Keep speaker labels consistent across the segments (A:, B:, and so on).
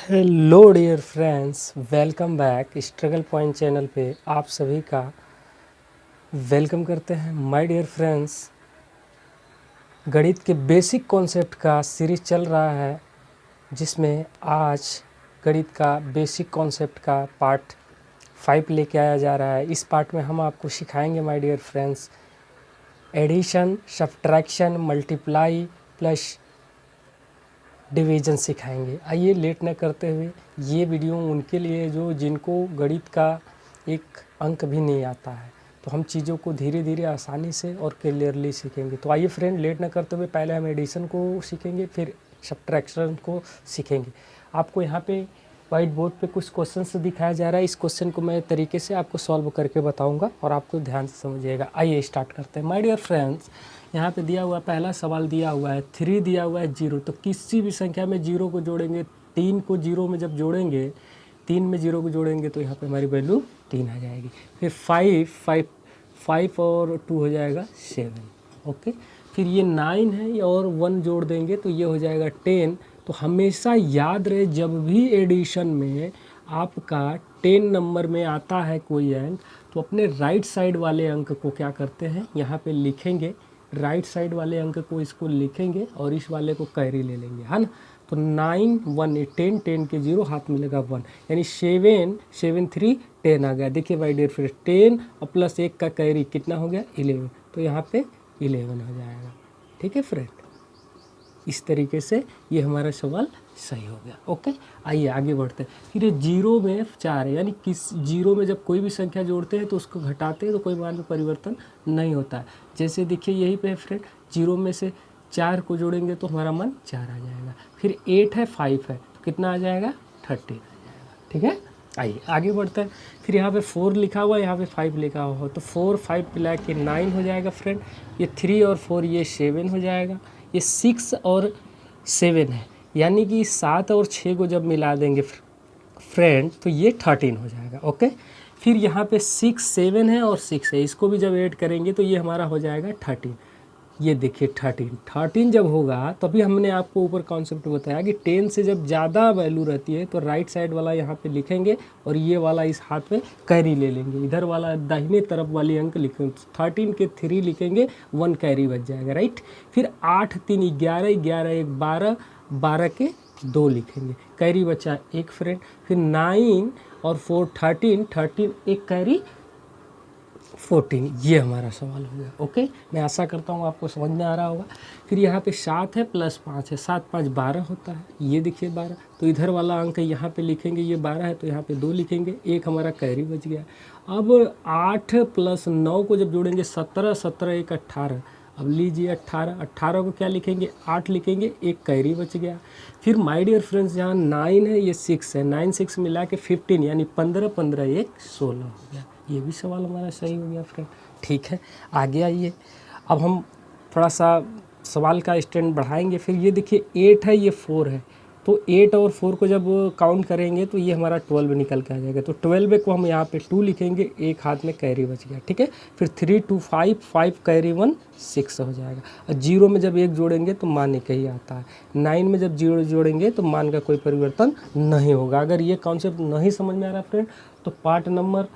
A: Hello dear friends, welcome back. Struggle point channel पे आप सभी का वेलकम करते हैं। माय डियर फ्रेंड्स, गणित के बेसिक कॉन्सेप्ट का सीरीज चल रहा है, जिसमें आज गणित का बेसिक कॉन्सेप्ट का पार्ट 5 लेके आया जा रहा है। इस पार्ट में हम आपको सिखाएंगे my dear friends addition, subtraction, multiply plus division सिखाएंगे। आइए लेट न करते हुए, ये वीडियो उनके लिए जिनको गणित का एक अंक भी नहीं आता है, तो हम चीज़ों को धीरे धीरे आसानी से और क्लियरली सीखेंगे। तो आइए फ्रेंड, लेट न करते हुए पहले हम एडिशन को सीखेंगे, फिर सब्ट्रैक्शन को सीखेंगे। आपको यहाँ पे वाइट बोर्ड पे कुछ क्वेश्चन दिखाया जा रहा है। इस क्वेश्चन को मैं तरीके से आपको सॉल्व करके बताऊँगा और आपको ध्यान से समझिएगा। आइए स्टार्ट करते हैं। माय डियर फ्रेंड्स, यहाँ पे दिया हुआ पहला सवाल दिया हुआ है 3, दिया हुआ है 0। तो किसी भी संख्या में 0 को जोड़ेंगे, 3 को 0 में जब जोड़ेंगे, 3 में 0 को जोड़ेंगे तो यहाँ पे हमारी वैल्यू 3 आ जाएगी। फिर 5 और 2 हो जाएगा 7। ओके, फिर ये 9 है और 1 जोड़ देंगे तो ये हो जाएगा 10। तो हमेशा याद रहे, जब भी एडिशन में आपका 10 नंबर में आता है कोई अंक, तो अपने राइट साइड वाले अंक को क्या करते हैं, यहाँ पे लिखेंगे। राइट साइड वाले अंक को इसको लिखेंगे और इस वाले को कैरी ले लेंगे, है ना। तो 9 1 10, 10 के 0 हाथ में लगा 1, यानी 7 7 3 10 आ गया। देखिए भाई डियर फ्रेंड, 10 और प्लस 1 का कैरी कितना हो गया, 11। तो यहाँ पे 11 हो जाएगा। ठीक है फ्रेंड, इस तरीके से ये हमारा सवाल सही हो गया। ओके, आइए आगे बढ़ते हैं। फिर ये 0 में 4 है, यानी किस 0 में जब कोई भी संख्या जोड़ते हैं तो उसको घटाते हैं तो कोई मान में परिवर्तन नहीं होता है। जैसे देखिए यहीं पे फ्रेंड, 0 में से 4 को जोड़ेंगे तो हमारा मान 4 आ जाएगा। फिर 8 है, 5 है, तो कितना आ जाएगा, 13 आ जाएगा। ठीक है, आइए आगे बढ़ते हैं। फिर यहाँ पे 4 लिखा हुआ है, यहाँ पे 5 लिखा हुआ हो, तो 4 5 मिला के 9 हो जाएगा फ्रेंड। ये 3 और 4 ये 7 हो जाएगा। ये 6 और 7 है, यानी कि 7 और 6 को जब मिला देंगे फ्रेंड तो ये 13 हो जाएगा। ओके, फिर यहाँ पे 6 7 है और 6 है, इसको भी जब ऐड करेंगे तो ये हमारा हो जाएगा 13। ये देखिए 13 जब होगा तभी हमने आपको ऊपर कॉन्सेप्ट बताया कि 10 से जब ज़्यादा वैल्यू रहती है तो राइट साइड वाला यहाँ पे लिखेंगे और ये वाला इस हाथ में कैरी ले लेंगे। इधर वाला दाहिने तरफ वाली अंक लिखेंगे, 13 के 3 लिखेंगे, 1 कैरी बच जाएगा, राइट। फिर 8 3 11, 11 1 12, 12 के 2 लिखेंगे, कैरी बचा 1 फ्रेंड। फिर 9 और 4 13, 13 1 कैरी 14। ये हमारा सवाल हो गया। ओके, मैं आशा करता हूँ आपको समझ में आ रहा होगा। फिर यहाँ पे 7 है प्लस 5 है, 7 5 12 होता है, ये देखिए 12। तो इधर वाला अंक यहाँ पे लिखेंगे, ये 12 है तो यहाँ पे 2 लिखेंगे, एक हमारा कैरी बच गया। अब 8 प्लस 9 को जब जोड़ेंगे 17, 17 1 18। अब लीजिए 18, 18 को क्या लिखेंगे, 8 लिखेंगे, एक कैरी बच गया। फिर माय डियर फ्रेंड्स, यहाँ 9 है, ये 6 है, 9 6 मिला के 15, यानी 15 15 1 16 हो गया। ये भी सवाल हमारा सही हो गया फ्रेंड। ठीक है, आगे आइए। अब हम थोड़ा सा सवाल का स्टैंड बढ़ाएंगे। फिर ये देखिए 8 है, ये 4 है, तो 8 और 4 को जब काउंट करेंगे तो ये हमारा 12 निकल के आ जाएगा। तो 12 को हम यहाँ पे 2 लिखेंगे, एक हाथ में कैरी बच गया। ठीक है, फिर 3 2 5, 5 कैरी 1 6 हो जाएगा। और 0 में जब 1 जोड़ेंगे तो मान एक ही आता है। 9 में जब 0 जोड़ेंगे तो मान का कोई परिवर्तन नहीं होगा। अगर ये कॉन्सेप्ट नहीं समझ में आ रहा फ्रेंड, तो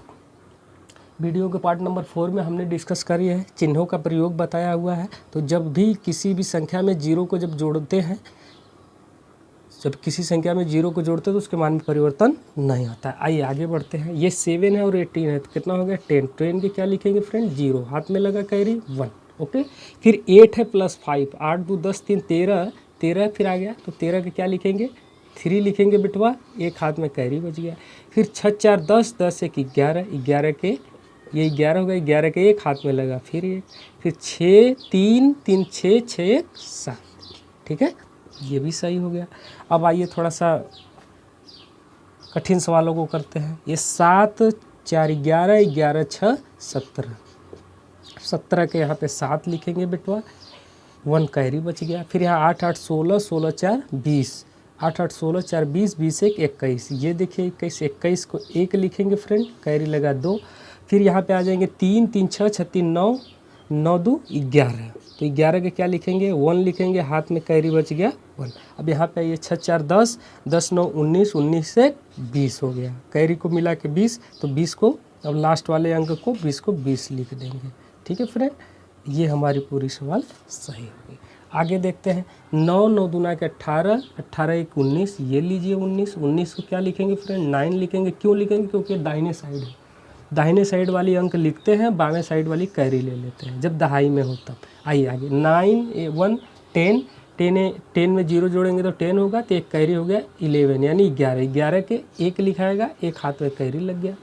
A: वीडियो के पार्ट नंबर 4 में हमने डिस्कस करी है, चिन्हों का प्रयोग बताया हुआ है। तो जब भी किसी भी संख्या में 0 को जब जोड़ते हैं, जब किसी संख्या में 0 को जोड़ते हैं तो उसके मान में परिवर्तन नहीं होता है। आइए आगे बढ़ते हैं। ये 7 है और 18 है, तो कितना हो गया 10। 10 के क्या लिखेंगे फ्रेंड, 0, हाथ में लगा कैरी 1। ओके, फिर 8 है प्लस 5, 8 2 10 3 13, 13 फिर आ गया, तो 13 के क्या लिखेंगे, 3 लिखेंगे बिटवा, एक हाथ में कैरी बच गया। फिर 6 4 10, 10 1 11, 11 के ये 11 हो गया, 11 के एक हाथ में लगा, फिर 6 3 3 6 6 1 7। ठीक है, ये भी सही हो गया। अब आइए थोड़ा सा कठिन सवालों को करते हैं। ये 7 4 11, 11 6 17, 17 के यहाँ पे 7 लिखेंगे बेटवा, 1 कैरी बच गया। फिर यहाँ 8 8 16, 16 4 20, 8 8 16 4 20, 20 1 21। ये देखिए 21, 21 को 1 लिखेंगे फ्रेंड, कैरी लगा 2। फिर यहाँ पे आ जाएंगे 3 3 6 36 9, 9 2 11, तो 11 के क्या लिखेंगे 1 लिखेंगे, हाथ में कैरी बच गया 1। अब यहाँ पे ये 6 4 10, 10 9 19, 19 से 20 हो गया, कैरी को मिला के 20, तो 20 को अब लास्ट वाले अंक को 20 को 20 लिख देंगे। ठीक है फ्रेंड, ये हमारी पूरी सवाल सही होगी। आगे देखते हैं 9 9 दूना के 18, 18 1 19, ये लीजिए 19, 19 को क्या लिखेंगे फ्रेंड 9 लिखेंगे। क्यों लिखेंगे, क्योंकि दाहिने साइड है, दाहिने साइड वाली अंक लिखते हैं, बाएं साइड वाली कैरी ले लेते हैं जब दहाई में हो तब। आइए आगे 9 1 10, 10 में 0 जोड़ेंगे तो 10 होगा, तो एक कैरी हो गया 11 यानी 11, 11 के 1 लिखाएगा, एक हाथ में कैरी लग गया।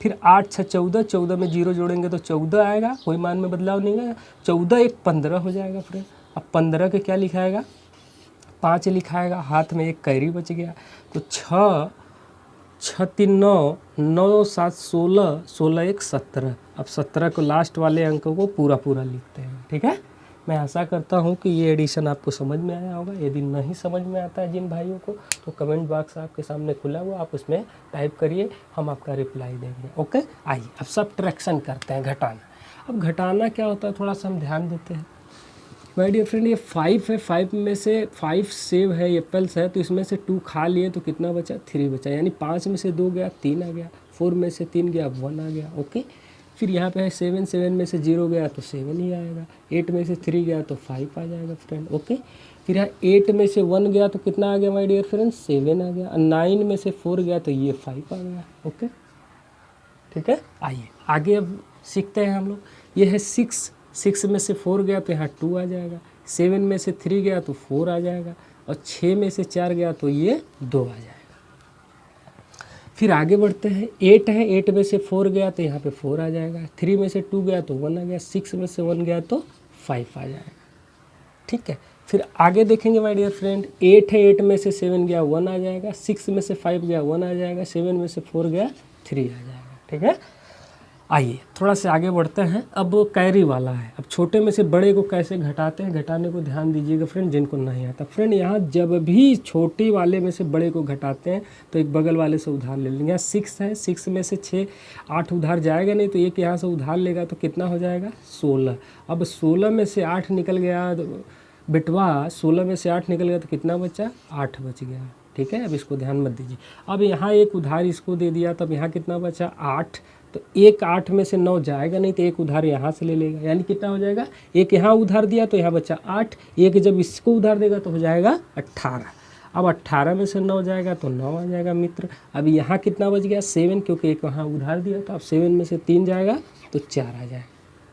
A: फिर 8 6 14, 14 में 0 जोड़ेंगे तो 14 आएगा, कोई मान में बदलाव नहीं आएगा, 14 1 15 हो जाएगा फ्रेंड। अब 15 के क्या लिखाएगा 5 लिखाएगा, हाथ में एक कैरी बच गया, तो 6 6 3 9, 9 7 16, 16 1 17। अब 17 को लास्ट वाले अंकों को पूरा पूरा लिखते हैं। ठीक है, मैं आशा करता हूँ कि ये एडिशन आपको समझ में आया होगा। यदि नहीं समझ में आता है जिन भाइयों को, तो कमेंट बॉक्स आपके सामने खुला हुआ, आप उसमें टाइप करिए, हम आपका रिप्लाई देंगे। ओके, आइए अब सब्ट्रैक्शन करते हैं, घटाना। अब घटाना क्या होता है थोड़ा सा हम ध्यान देते हैं। माय डियर फ्रेंड, ये 5 है, 5 में से 5 सेब है, एप्पल्स है, तो इसमें से 2 खा लिए तो कितना बचा 3 बचा, यानी 5 में से 2 गया 3 आ गया, 4 में से 3 गया 1 आ गया। ओके, फिर यहाँ पे है 7, 7 में से 0 गया तो 7 ही आएगा, 8 में से 3 गया तो 5 आ जाएगा फ्रेंड। ओके, फिर यहाँ 8 में से 1 गया तो कितना आ गया माय डियर फ्रेंड 7 आ गया, 9 में से 4 गया तो ये 5 आ गया। ओके, ठीक है, आइए आगे अब सीखते हैं हम लोग। ये है 6, 6 में से 4 गया तो यहाँ 2 आ जाएगा, 7 में से 3 गया तो 4 आ जाएगा, और 6 में से 4 गया तो ये 2 आ जाएगा। फिर आगे बढ़ते हैं, 8 है, 8 में से 4 गया तो यहाँ पे 4 आ जाएगा, 3 में से 2 गया तो 1 आ गया, 6 में से 1 गया तो 5 आ जाएगा। ठीक है, फिर आगे देखेंगे माय डियर फ्रेंड, 8 है, 8 में से 7 गया 1 आ जाएगा, 6 में से 5 गया 1 आ जाएगा, 7 में से 4 गया 3 आ जाएगा। ठीक है, आइए थोड़ा सा आगे बढ़ते हैं। अब कैरी वाला है, अब छोटे में से बड़े को कैसे घटाते हैं, घटाने को ध्यान दीजिएगा फ्रेंड, जिनको नहीं आता। फ्रेंड यहाँ जब भी छोटे वाले में से बड़े को घटाते हैं तो एक बगल वाले से उधार ले लेंगे। यहाँ 6 है, 6 में से 6 8 उधार जाएगा नहीं, तो एक यहाँ से उधार लेगा तो कितना हो जाएगा 16। अब 16 में से 8 निकल गया बेटवा, 16 में से 8 निकल गया तो कितना बचा 8 बच गया। ठीक है, अब इसको ध्यान मत दीजिए। अब यहाँ एक उधार इसको दे दिया, तब यहाँ कितना बचा 8, तो एक 8 में से 9 जाएगा नहीं, तो एक उधार यहाँ से ले लेगा, यानी कितना हो जाएगा, एक यहाँ उधार दिया तो यहाँ बचा 8, एक जब इसको उधार देगा तो हो जाएगा 18। अब 18 में से 9 जाएगा तो 9 आ जाएगा मित्र। अब यहाँ कितना बच गया 7, क्योंकि एक वहाँ उधार दिया, तो अब 7 में से 3 जाएगा तो 4 आ जाएगा।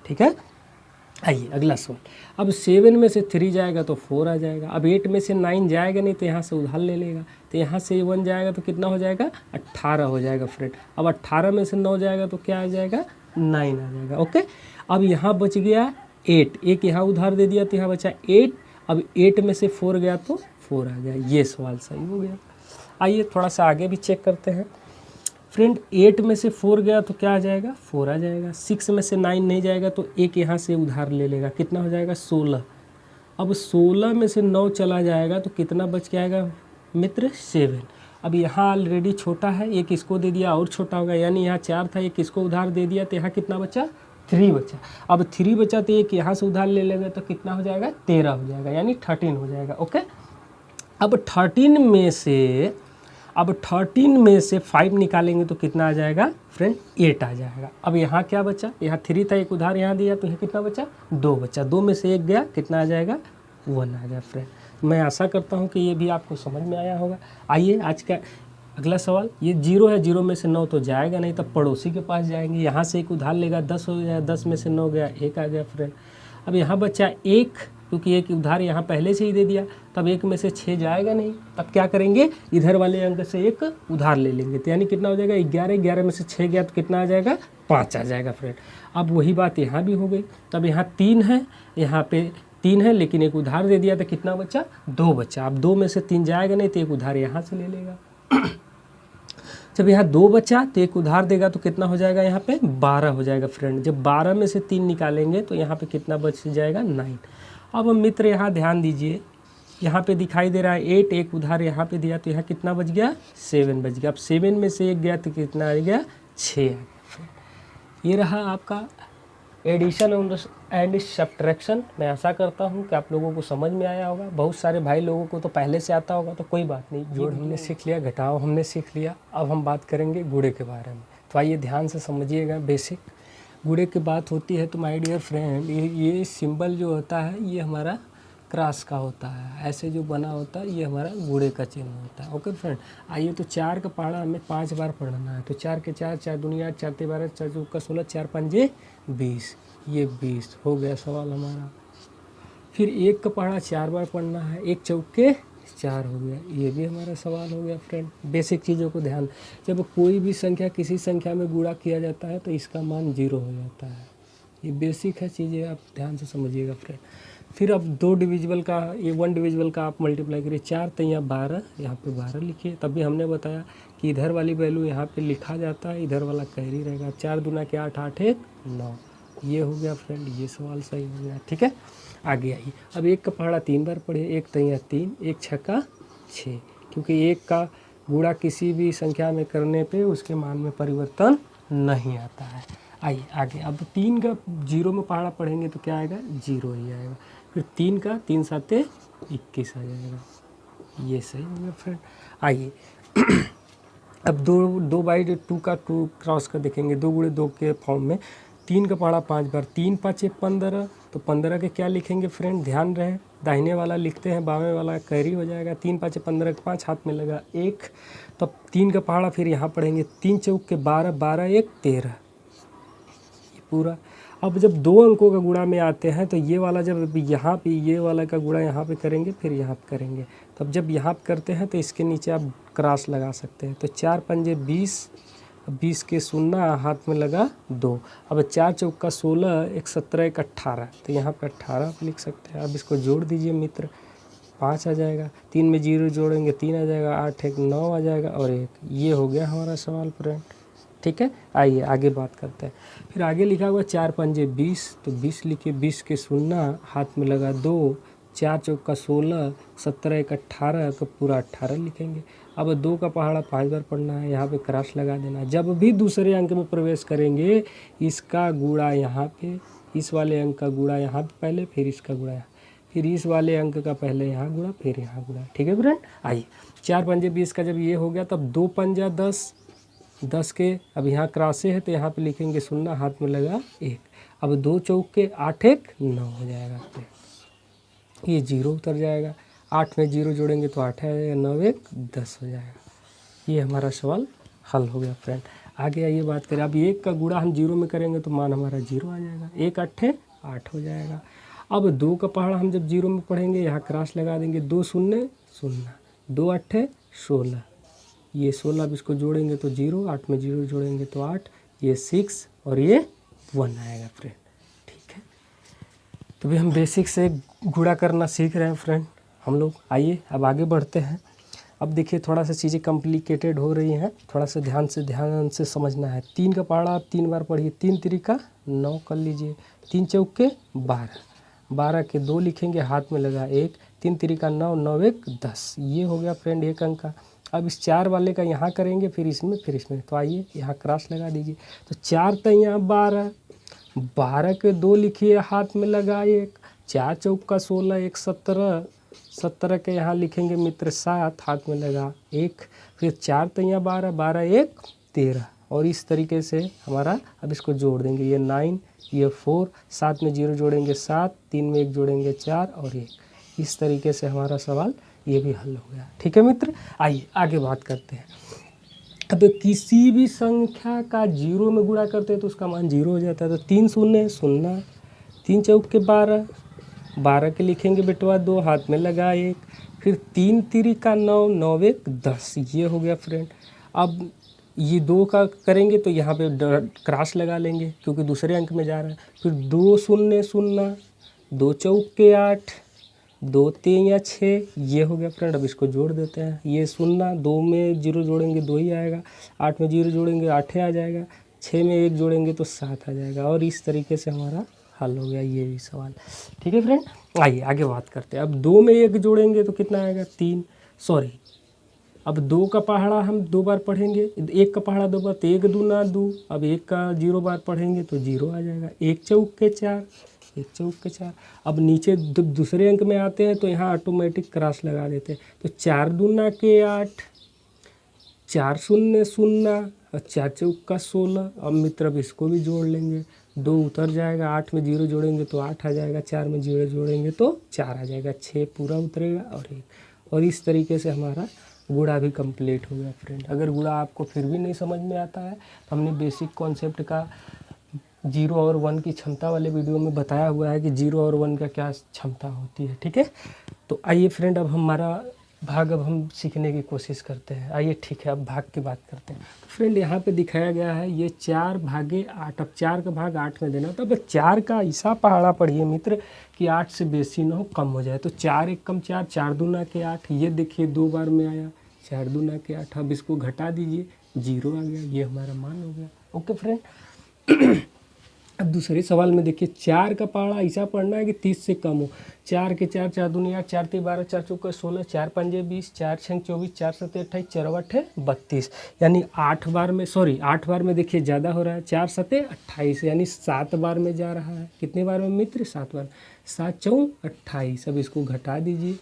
A: ठीक है, आइए अगला सवाल। अब 7 में से 3 जाएगा तो 4 आ जाएगा। अब 8 में से 9 जाएगा नहीं, तो यहाँ से उधार ले लेगा, तो यहाँ से 1 जाएगा तो कितना हो जाएगा 18 हो जाएगा फ्रेंड। अब 18 में से 9 जाएगा तो क्या आ जाएगा 9 आ जाएगा। ओके, अब यहाँ बच गया 8, एक यहाँ उधार दे दिया तो यहाँ बचा 8, अब 8 में से 4 गया तो 4 आ गया। ये सवाल सही हो गया। आइए थोड़ा सा आगे भी चेक करते हैं फ्रेंड। 8 में से 4 गया तो क्या आ जाएगा 4 आ जाएगा। 6 में से 9 नहीं जाएगा तो एक यहाँ से उधार ले लेगा, कितना हो जाएगा 16। अब 16 में से 9 चला जाएगा तो कितना बच के आएगा मित्र 7। अब यहाँ ऑलरेडी छोटा है, एक इसको दे दिया और छोटा होगा, यानी यहाँ 4 था, एक इसको उधार दे दिया तो यहाँ कितना बचा 3 बचा। अब 3 बचा तो एक यहाँ से उधार ले लेगा तो कितना हो जाएगा 13 हो जाएगा, यानी 13 हो जाएगा। ओके, अब 13 में से 5 निकालेंगे तो कितना आ जाएगा फ्रेंड 8 आ जाएगा। अब यहाँ क्या बचा, यहाँ 3 था, एक उधार यहाँ दिया तो यहाँ कितना बचा 2 बचा, 2 में से 1 गया, कितना आ जाएगा 1 आ जाएगा फ्रेंड। मैं आशा करता हूँ कि ये भी आपको समझ में आया होगा। आइए आज का अगला सवाल। ये 0 है, 0 में से 9 तो जाएगा नहीं, तब पड़ोसी के पास जाएंगे, यहाँ से एक उधार लेगा, 10 हो गया, 10 में से 9 गया 1 आ गया फ्रेंड। अब यहाँ बचा 1, क्योंकि एक उधार यहाँ पहले से ही दे दिया, तब 1 में से 6 जाएगा नहीं, तब क्या करेंगे इधर वाले अंक से एक उधार ले लेंगे, तो यानी कितना हो जाएगा 11, 11 में से 6 गया तो कितना आ जाएगा 5 आ जाएगा फ्रेंड। अब वही बात यहाँ भी हो गई। तब यहाँ 3 है, यहाँ पे 3 है, लेकिन एक उधार दे दिया तो कितना बचा 2 बचा। अब 2 में से 3 जाएगा नहीं, तो एक उधार यहाँ से ले लेगा। जब यहाँ 2 बचा तो एक उधार देगा तो कितना हो जाएगा यहाँ पे 12 हो जाएगा फ्रेंड। जब 12 में से 3 निकालेंगे तो यहाँ पे कितना बच जाएगा 9। अब मित्र यहाँ ध्यान दीजिए, यहाँ पे दिखाई दे रहा है 8, एक उधार यहाँ पे दिया तो यहाँ कितना बच गया 7 बच गया। अब 7 में से 1 गया तो कितना आ गया 6 आ गया फ्रेंड। ये रहा आपका एडिशन एंड सब्ट्रैक्शन। मैं आशा करता हूँ कि आप लोगों को समझ में आया होगा। बहुत सारे भाई लोगों को तो पहले से आता होगा, तो कोई बात नहीं। जोड़ हमने सीख लिया, घटाव हमने सीख लिया। अब हम बात करेंगे गुणे के बारे में। तो आइए ध्यान से समझिएगा। बेसिक गुणे की बात होती है तो माय डियर फ्रेंड, ये सिंबल जो होता है ये हमारा क्रॉस का होता है। ऐसे जो बना होता है ये हमारा गुणे का चिन्ह होता है। ओके फ्रेंड, आइए तो 4 का पहाड़ा हमें 5 बार पढ़ना है। तो 4 के 4, 4 दूनी 8, 4 ते 12, 4 चौका 16, 4 पंजे 20। ये 20 हो गया सवाल हमारा। फिर 1 का पहाड़ा 4 बार पढ़ना है, 1 चौके 4 हो गया। ये भी हमारा सवाल हो गया फ्रेंड। बेसिक चीज़ों को ध्यान, जब कोई भी संख्या किसी संख्या में गुणा किया जाता है तो इसका मान 0 हो जाता है। ये बेसिक है चीज़ें, आप ध्यान से समझिएगा फ्रेंड। फिर अब 2 डिविजिबल का, ये 1 डिविजिबल का आप मल्टीप्लाई करिए। 4 तैया 12, यहाँ पे 12 लिखिए। तभी हमने बताया कि इधर वाली वैल्यू यहाँ पे लिखा जाता है, इधर वाला कैरी रहेगा। 4 दूना के 8, 8 1 9। ये हो गया फ्रेंड, ये सवाल सही हो गया। ठीक है, आगे आइए। अब 1 का पहाड़ा 3 बार पढ़िए। 1 तैया 3, 1 छक्का 6, क्योंकि 1 का गुणा किसी भी संख्या में करने पे उसके मान में परिवर्तन नहीं आता है। आइए आगे। अब 3 का 0 में पहाड़ा पढ़ेंगे तो क्या आएगा? 0 ही आएगा। फिर 3 का 3 साते 21 आ जाएगा। ये सही हो गया फ्रेंड। आइए अब 2/2 का 2 क्रॉस कर देखेंगे। 2 गुणे 2 के फॉर्म में 3 का पहाड़ा 5 बार। 3 5 15, तो 15 के क्या लिखेंगे फ्रेंड? ध्यान रहे, दाहिने वाला लिखते हैं, बावें वाला कैरी हो जाएगा। 3 5 15 के 5, हाथ में लगा 1। तब 3 का पहाड़ा फिर यहाँ पढ़ेंगे। 3 चौक के 12, 12 1 13, ये पूरा। अब जब 2 अंकों का गुणा में आते हैं तो ये वाला जब यहाँ पे ये वाला का गुणा यहाँ पे करेंगे, फिर यहाँ पे करेंगे। तब जब यहाँ पे करते हैं तो इसके नीचे आप क्रॉस लगा सकते हैं। तो 4 पंजे 20, 20 के 0, हाथ में लगा 2। अब 4 चौका 16, 1 17 1 18, तो यहाँ पे 18 आप लिख सकते हैं। अब इसको जोड़ दीजिए मित्र, 5 आ जाएगा। 3 में 0 जोड़ेंगे 3 आ जाएगा, 8 1 9 आ जाएगा और 1। ये हो गया हमारा सवाल फ्रेंड। ठीक है, आइए आगे बात करते हैं। फिर आगे लिखा हुआ 4 पंजे 20, तो 20 लिखिए। 20 के 0, हाथ में लगा 2। 4 चौका 16, 17 1 18 का पूरा 18 लिखेंगे। अब 2 का पहाड़ा 5 बार पढ़ना है, यहाँ पे क्रॉस लगा देना। जब भी दूसरे अंक में प्रवेश करेंगे, इसका गुणा यहाँ पे, इस वाले अंक का गुणा यहाँ पे पहले, फिर इसका गुणा यहाँ, फिर इस वाले अंक का पहले यहाँ गुणा, फिर यहाँ गुणा। ठीक है फ्रेंड, आइए 4 पंजे 20 का जब ये हो गया, तब 2 पंजा 10, 10 के अब यहाँ क्रॉसे है तो यहाँ पे लिखेंगे 0, हाथ में लगा 1। अब 2 चौक के 8 1 9 हो जाएगा। ये 0 उतर जाएगा। 8 में 0 जोड़ेंगे तो 8 आ जाएगा। 9 1 10 हो जाएगा। ये हमारा सवाल हल हो गया फ्रेंड। आगे आइए बात करें। अब 1 का गुणा हम 0 में करेंगे तो मान हमारा 0 आ जाएगा। 1 8 8 हो जाएगा। अब 2 का पहाड़ा हम जब 0 में पढ़ेंगे, यहाँ क्रॉस लगा देंगे। 2 0 0, 2 8 16, ये 16। अब इसको जोड़ेंगे तो 0, 8 में 0 जोड़ेंगे तो 8, ये 6 और ये 1 आएगा फ्रेंड। ठीक है, तो भी हम बेसिक से गुणा करना सीख रहे हैं फ्रेंड हम लोग। आइए अब आगे बढ़ते हैं। अब देखिए थोड़ा सा चीज़ें कॉम्प्लिकेटेड हो रही हैं, थोड़ा सा ध्यान से समझना है। 3 का पहाड़ा आप 3 बार पढ़िए। 3 तिरिका 9 कर लीजिए। 3 चौके 12, 12 के 2 लिखेंगे, हाथ में लगा 1। 3 तिरिका 9, 9 1 10, ये हो गया फ्रेंड 1 अंक का। अब इस 4 वाले का यहाँ करेंगे, फिर इसमें, फिर इसमें। तो आइए यहाँ क्रॉस लगा दीजिए। तो 4 तो यहाँ 12, 12 के 2 लिखिए, हाथ में लगा 1। 4 चौका 16, 1 17, 17 के यहाँ लिखेंगे मित्र 7, हाथ में लगा 1। फिर 4 तो यहाँ 12, 12 1 13, और इस तरीके से हमारा, अब इसको जोड़ देंगे। ये 9, ये 4, 7 में 0 जोड़ेंगे 7, 3 में 1 जोड़ेंगे 4 और 1। इस तरीके से हमारा सवाल ये भी हल हो गया। ठीक है मित्र, आइए आगे बात करते हैं। अब किसी भी संख्या का 0 में गुणा करते हैं तो उसका मान 0 हो जाता है। तो 3 0 0, 3 चौक के 12, 12 के लिखेंगे बेटवा 2, हाथ में लगा 1। फिर 3 तिरिका 9, 9 1 10, ये हो गया फ्रेंड। अब ये 2 का करेंगे तो यहाँ पे क्रॉस लगा लेंगे क्योंकि दूसरे अंक में जा रहा है। फिर 2 0 0, 2 चौक के 8, 2 3 6, ये हो गया फ्रेंड। अब इसको जोड़ देते हैं। ये 0, 2 में 0 जोड़ेंगे 2 ही आएगा, 8 में 0 जोड़ेंगे 8 आ जाएगा, 6 में 1 जोड़ेंगे तो 7 आ जाएगा। और इस तरीके से हमारा हल हो गया ये भी सवाल। ठीक है फ्रेंड, आइए आगे बात करते हैं। अब 2 में 1 जोड़ेंगे तो कितना आएगा? 3, सॉरी अब 2 का पहाड़ा हम 2 बार पढ़ेंगे, 1 का पहाड़ा 2 बार तो 1 दूना 2। अब 1 का 0 बार पढ़ेंगे तो 0 आ जाएगा। 1 चौक के 4, 1 चौक के 4। अब नीचे दूसरे अंक में आते हैं तो यहाँ ऑटोमेटिक क्रॉस लगा देते हैं। तो 4 दूना के 8, 4 शून्य शून्य और 4 चौक का 16। अब मित्र अब इसको भी जोड़ लेंगे, 2 उतर जाएगा, 8 में 0 जोड़ेंगे तो 8 आ जाएगा, 4 में 0 जोड़ेंगे तो 4 आ जाएगा, 6 पूरा उतरेगा और 1। और इस तरीके से हमारा गुणा भी कंप्लीट हो गया फ्रेंड। अगर गुणा आपको फिर भी नहीं समझ में आता है तो हमने बेसिक कॉन्सेप्ट का 0 और 1 की क्षमता वाले वीडियो में बताया हुआ है कि 0 और 1 का क्या क्षमता होती है, ठीक है। तो आइए फ्रेंड अब हमारा भाग अब हम सीखने की कोशिश करते हैं। आइए ठीक है, अब भाग की बात करते हैं। तो फ्रेंड यहाँ पे दिखाया गया है ये 4 भागे 8। अब 4 का भाग 8 में देना, तो अब 4 का ऐसा पहाड़ा पढ़िए मित्र कि 8 से बेसी ना हो, कम हो जाए। तो 4 एक कम 4, 4 दूना के 8। ये देखिए 2 बार में आया, 4 दूना के 8। अब इसको घटा दीजिए, 0 आ गया, ये हमारा मान हो गया। Okay friend. अब दूसरे सवाल में देखिए 4 का पहाड़ा ऐसा पढ़ना है कि 30 से कम हो। 4 के 4, 4 दूनी 8, 4 तीन 12, 4 चौके 16, 4 पंजे 20, 4 छंग 24, 4 सत्ते 28, 4 अट्ठे 32। यानी 8 बार में, सॉरी 8 बार में देखिए ज़्यादा हो रहा है। 4 सत्ते 28 यानी 7 बार में जा रहा है। कितने बार में मित्र? 7 बार। 7 चौं 28। अब इसको घटा दीजिए।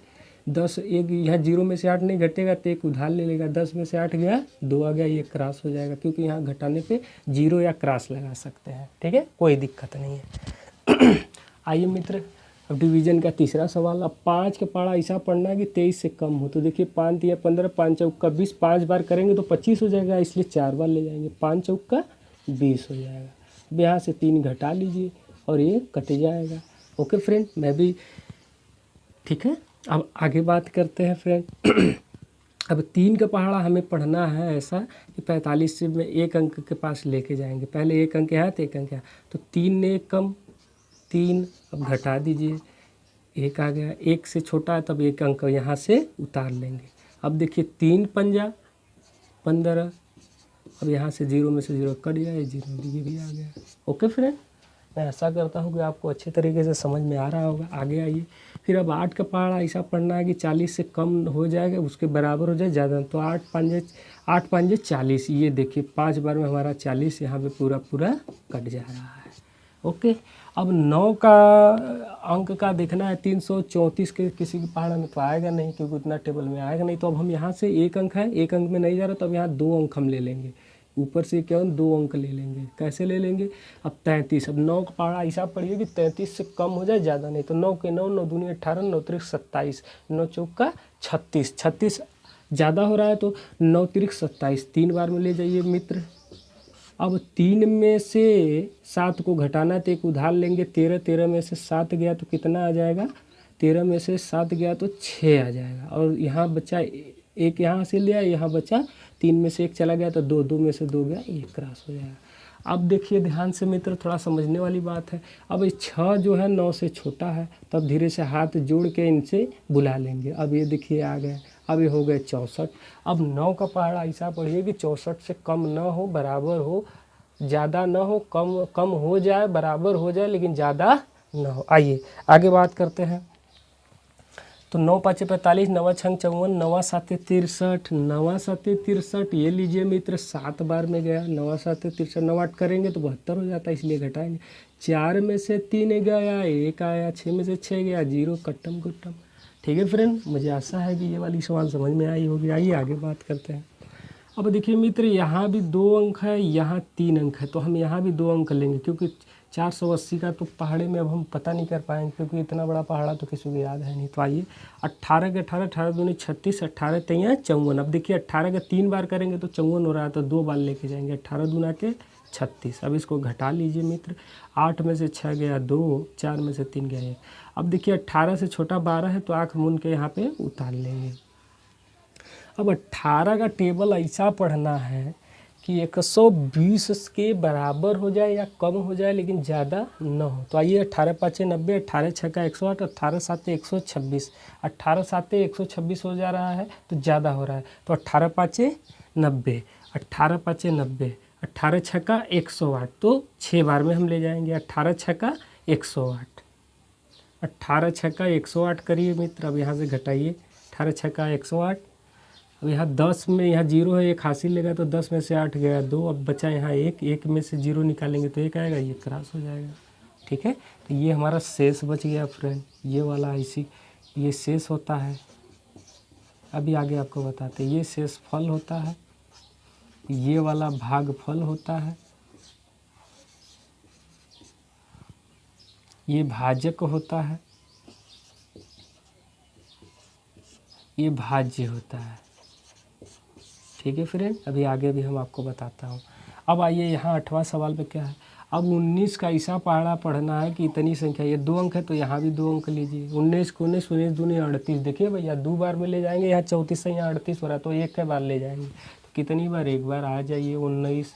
A: 10 एक यहाँ 0 में से 8 नहीं घटेगा तो एक उधार ले लेगा। 10 में से 8 गया, 2 आ गया, ये क्रॉस हो जाएगा क्योंकि यहाँ घटाने पे 0 या क्रॉस लगा सकते हैं, ठीक है, कोई दिक्कत नहीं है। आइए मित्र अब डिवीजन का तीसरा सवाल। अब 5 का पहाड़ा ऐसा पढ़ना है कि 23 से कम हो। तो देखिए 5 या 15, 5 चौक का 20, 5 बार करेंगे तो 25 हो जाएगा, इसलिए 4 बार ले जाएंगे। 5 चौक का 20 हो जाएगा। अब यहाँ से 3 घटा लीजिए और ये कट जाएगा। ओके फ्रेंड, मैं भी ठीक है। अब आगे बात करते हैं फ्रेंड। अब 3 का पहाड़ा हमें पढ़ना है ऐसा कि 45 से में 1 अंक के पास लेके जाएंगे। पहले 1 अंक है तो 1 अंक है, तो 3 ने 1 कम 3। अब घटा दीजिए, 1 आ गया। 1 से छोटा है तब 1 अंक यहाँ से उतार लेंगे। अब देखिए 3 पंजा 15। अब यहाँ से 0 में से 0 कट जाए, 0 ये भी आ गया। ओके फ्रेंड, मैं ऐसा करता हूँ कि आपको अच्छे तरीके से समझ में आ रहा होगा। आगे आइए फिर। अब 8 का पहाड़ा ऐसा पढ़ना है कि 40 से कम हो जाएगा, उसके बराबर हो जाए, ज़्यादा। तो 8 पंजे 40। ये देखिए 5 बार में हमारा 40 यहाँ पे पूरा पूरा कट जा रहा है। ओके, अब 9 का अंक का देखना है। 334 के किसी के पहाड़ा में तो आएगा नहीं क्योंकि उतना टेबल में आएगा नहीं। तो अब हम यहाँ से 1 अंक है, 1 अंक में नहीं जा रहा तो अब यहाँ 2 अंक हम ले लेंगे। ऊपर से क्या 2 अंक ले लेंगे। कैसे ले लेंगे? अब 33। अब 9 का पहाड़ा ऐसा पढ़िए कि 33 से कम हो जाए, ज़्यादा नहीं। तो 9 के 9, 9 दूनी 18, 9 त्रिक 27, 9 चौक का 36। 36 ज़्यादा हो रहा है तो 9 त्रिक 27। 3 बार में ले जाइए मित्र। अब 3 में से 7 को घटाना तो एक उधार लेंगे। 13, 13 में से 7 गया तो कितना आ जाएगा? 13 में से 7 गया तो 6 आ जाएगा। और यहाँ बचा 1, यहाँ से लिया, यहाँ बचा 3 में से 1 चला गया तो 2, 2 में से 2 गया, ये क्रॉस हो जाएगा। अब देखिए ध्यान से मित्र, थोड़ा समझने वाली बात है। अब ये 6 जो है 9 से छोटा है, तब धीरे से हाथ जोड़ के इनसे बुला लेंगे। अब ये देखिए आ गए। अब ये हो गए 64। अब 9 का पहाड़ा ऐसा पढ़िए कि 64 से कम न हो, बराबर हो, ज़्यादा न हो, कम हो जाए, बराबर हो जाए लेकिन ज़्यादा न हो। आइए आगे बात करते हैं। तो 9 पाँचे 45, 9 छंग 54, 9 साते 63, 9 साते 63। ये लीजिए मित्र 7 बार में गया। 9 साते 63, 9 8 करेंगे तो 72 हो जाता है, इसलिए घटाएंगे। 4 में से 3 गया, 1 आया। 6 में से 6 गया, 0 कट्टम कुट्टम। ठीक है फ्रेंड, मुझे आशा है कि ये वाली सवाल समझ में आई होगी। आइए आगे बात करते हैं। अब देखिए मित्र, यहाँ भी 2 अंक है, यहाँ 3 अंक है, तो हम यहाँ भी 2 अंक लेंगे क्योंकि 480 का तो पहाड़े में अब हम पता नहीं कर पाएंगे क्योंकि इतना बड़ा पहाड़ा तो किसी को याद है नहीं। तो आइए 18 के 18, 18 दूनी 36, 18 तैयार 54। अब देखिए 18 का 3 बार करेंगे तो 54 हो रहा है, तो 2 बार लेके जाएंगे। 18 दूना के 36। अब इसको घटा लीजिए मित्र। 8 में से 6 गया 2, 4 में से 3 गया 1। अब देखिए 18 से छोटा 12 है तो आँख मूंद के यहाँ पे उतार लेंगे। अब 18 का टेबल ऐसा पढ़ना है कि 120 के बराबर हो जाए या कम हो जाए लेकिन ज़्यादा न हो। तो आइए 18 पाँचे 90, 18 छक्का 108, 18 साते 126। 18 साते 126 हो जा रहा है तो ज़्यादा हो रहा है, तो 18 पाँचे 90, 18 पाँचे 90, 18 छक्का 108, तो 6 बार में हम ले जाएंगे। 18 छक्का 108, 18 छक्का 108 करिए मित्र। अब यहाँ से घटाइए। 18 छक्का 108, अब यहाँ 10 में यहाँ 0 है, 1 हासिल लेगा तो 10 में से 8 गया 2, अब बचा यहाँ 1, 1 में से 0 निकालेंगे तो 1 आएगा, ये क्रॉस हो जाएगा। ठीक है, तो ये हमारा शेष बच गया फ्रेंड, ये वाला इसी ये शेष होता है। अभी आगे आपको बताते हैं, ये शेष फल होता है, ये वाला भागफल होता है, ये भाजक होता है, ये भाज्य होता है। ठीक है फ्रेंड, अभी आगे भी हम आपको बताता हूँ। अब आइए यहाँ 8वां सवाल पे क्या है। अब 19 का ऐसा पहाड़ा पढ़ना है कि इतनी संख्या, ये 2 अंक है तो यहाँ भी 2 अंक लीजिए। 19 को 19, 19 दूनी 38, देखिए भैया 2 बार में ले जाएंगे, यहाँ 34 है, यहाँ 38 हो रहा है तो एक के बार ले जाएंगे, तो कितनी बार, एक बार आ जाइए 19।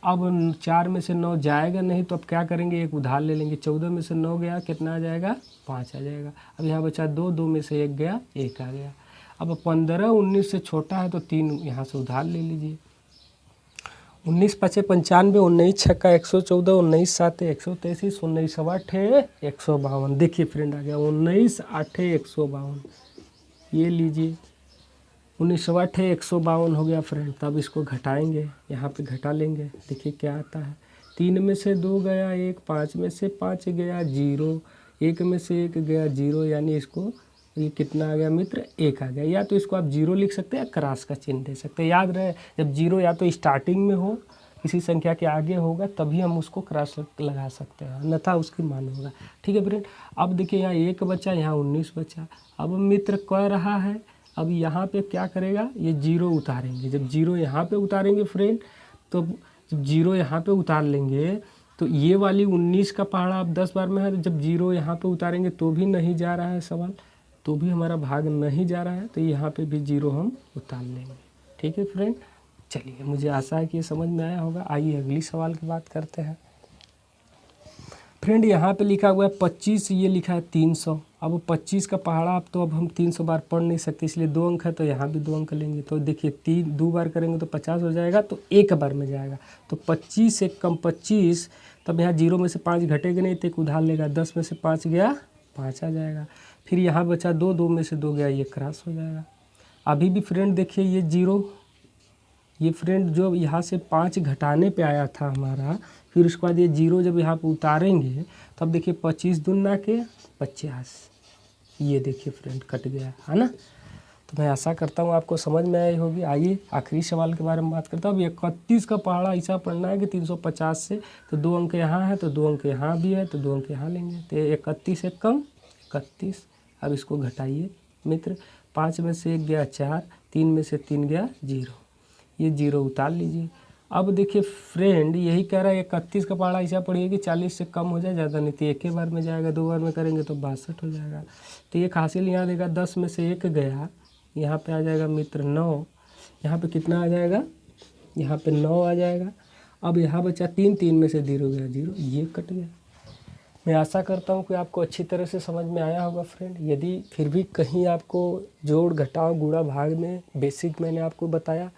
A: अब 4 में से 9 जाएगा नहीं तो अब क्या करेंगे, एक उधार ले लेंगे। 14 में से 9 गया, कितना आ जाएगा, 5 आ जाएगा। अब यहाँ बचा 2, 2 में से 1 गया, 1 आ गया। अब 15 19 से छोटा है तो 3 यहाँ से उधार ले लीजिए। 19 5 95, 19 छक्का 114, 19 7 133, 19 8 152। देखिए फ्रेंड आ गया 19 8 152, ये लीजिए 19 8 152 हो गया फ्रेंड। तब इसको घटाएंगे, यहाँ पे घटा लेंगे, देखिए क्या आता है। 3 में से 2 गया 1, 5 में से 5 गया 0, 1 में से 1 गया 0, यानी इसको ये कितना आ गया मित्र, 1 आ गया। या तो इसको आप 0 लिख सकते हैं या क्रॉस का चिन्ह दे सकते हैं। याद रहे जब 0 या तो स्टार्टिंग में हो, किसी संख्या के आगे होगा तभी हम उसको क्रॉस लगा सकते हैं, अन्यथा उसकी मान होगा। ठीक है फ्रेंड, अब देखिए यहाँ 1 बचा, यहाँ 19 बचा। अब मित्र कह रहा है, अब यहाँ पे क्या करेगा, ये 0 उतारेंगे। जब 0 यहाँ पे उतारेंगे फ्रेंड, तो जब 0 यहाँ पे उतार लेंगे तो ये वाली 19 का पहाड़ा अब 10 बार में है, तो जब 0 यहाँ पे उतारेंगे तो भी नहीं जा रहा है सवाल, तो भी हमारा भाग नहीं जा रहा है, तो यहाँ पे भी 0 हम उतार लेंगे। ठीक है फ्रेंड, चलिए मुझे आशा है कि ये समझ में आया होगा। आइए अगली सवाल की बात करते हैं। फ्रेंड यहाँ पे लिखा हुआ है 25, ये लिखा है 300। अब 25 का पहाड़ा अब तो अब हम 300 बार पढ़ नहीं सकते, इसलिए 2 अंक है तो यहाँ भी 2 अंक लेंगे। तो देखिए 2 बार करेंगे तो 50 हो जाएगा, तो 1 बार में जाएगा। तो 25 से कम 25, तब यहाँ 0 में से 5 घटेगा नहीं तो एक उधार लेगा। 10 में से 5 गया, 5 आ जाएगा। फिर यहाँ बचा 2, 2 में से 2 गया, ये क्रॉस हो जाएगा। अभी भी फ्रेंड देखिए ये 0, ये फ्रेंड जो यहाँ से 5 घटाने पे आया था हमारा, फिर उसके बाद ये 0 जब यहाँ पे उतारेंगे तब देखिए 25 दूना के 50, ये देखिए फ्रेंड कट गया है ना। तो मैं आशा करता हूँ आपको समझ में आई होगी। आइए आखिरी सवाल के बारे में बात करता हूँ। अब 31 का पहाड़ा ऐसा पढ़ना है कि 350 से, तो 2 अंक यहाँ है तो 2 अंक यहाँ भी है तो 2 अंक यहाँ लेंगे, तो 31 से कम 31। अब इसको घटाइए मित्र, 5 में से 1 गया 4, 3 में से 3 गया 0, ये 0 उतार लीजिए। अब देखिए फ्रेंड यही कह रहा है 31 का पहाड़ा ऐसा पढ़िए कि 40 से कम हो जाए, ज़्यादा नहीं, तो एक ही बार में जाएगा। 2 बार में करेंगे तो 62 हो जाएगा। तो ये हासिल यहाँ देगा, 10 में से 1 गया, यहाँ पे आ जाएगा मित्र 9, यहाँ पे कितना आ जाएगा, यहाँ पे 9 आ जाएगा। अब यहाँ बचा 3, 3 में से 0 गया 0, ये कट गया। मैं आशा करता हूँ कि आपको अच्छी तरह से समझ में आया होगा फ्रेंड। यदि फिर भी कहीं आपको जोड़ घटाव गुणा भाग में बेसिक मैंने आपको बताया,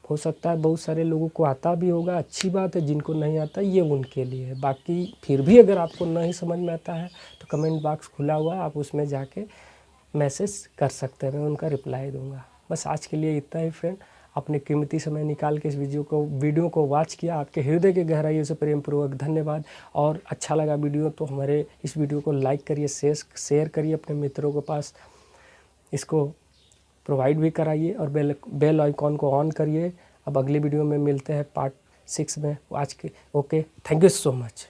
A: हो सकता है बहुत सारे लोगों को आता भी होगा, अच्छी बात है। जिनको नहीं आता ये उनके लिए है। बाकी फिर भी अगर आपको नहीं समझ में आता है तो कमेंट बॉक्स खुला हुआ है, आप उसमें जाके मैसेज कर सकते हैं, मैं उनका रिप्लाई दूंगा। बस आज के लिए इतना ही फ्रेंड। अपने कीमती समय निकाल के इस वीडियो को वॉच किया, आपके हृदय के गहराइयों से प्रेम पूर्वक धन्यवाद। और अच्छा लगा वीडियो तो हमारे इस वीडियो को लाइक करिए, शेयर करिए अपने मित्रों के पास, इसको प्रोवाइड भी कराइए और बेल आइकॉन को ऑन करिए। अब अगली वीडियो में मिलते हैं पार्ट 6 में आज के। Okay, thank you so much.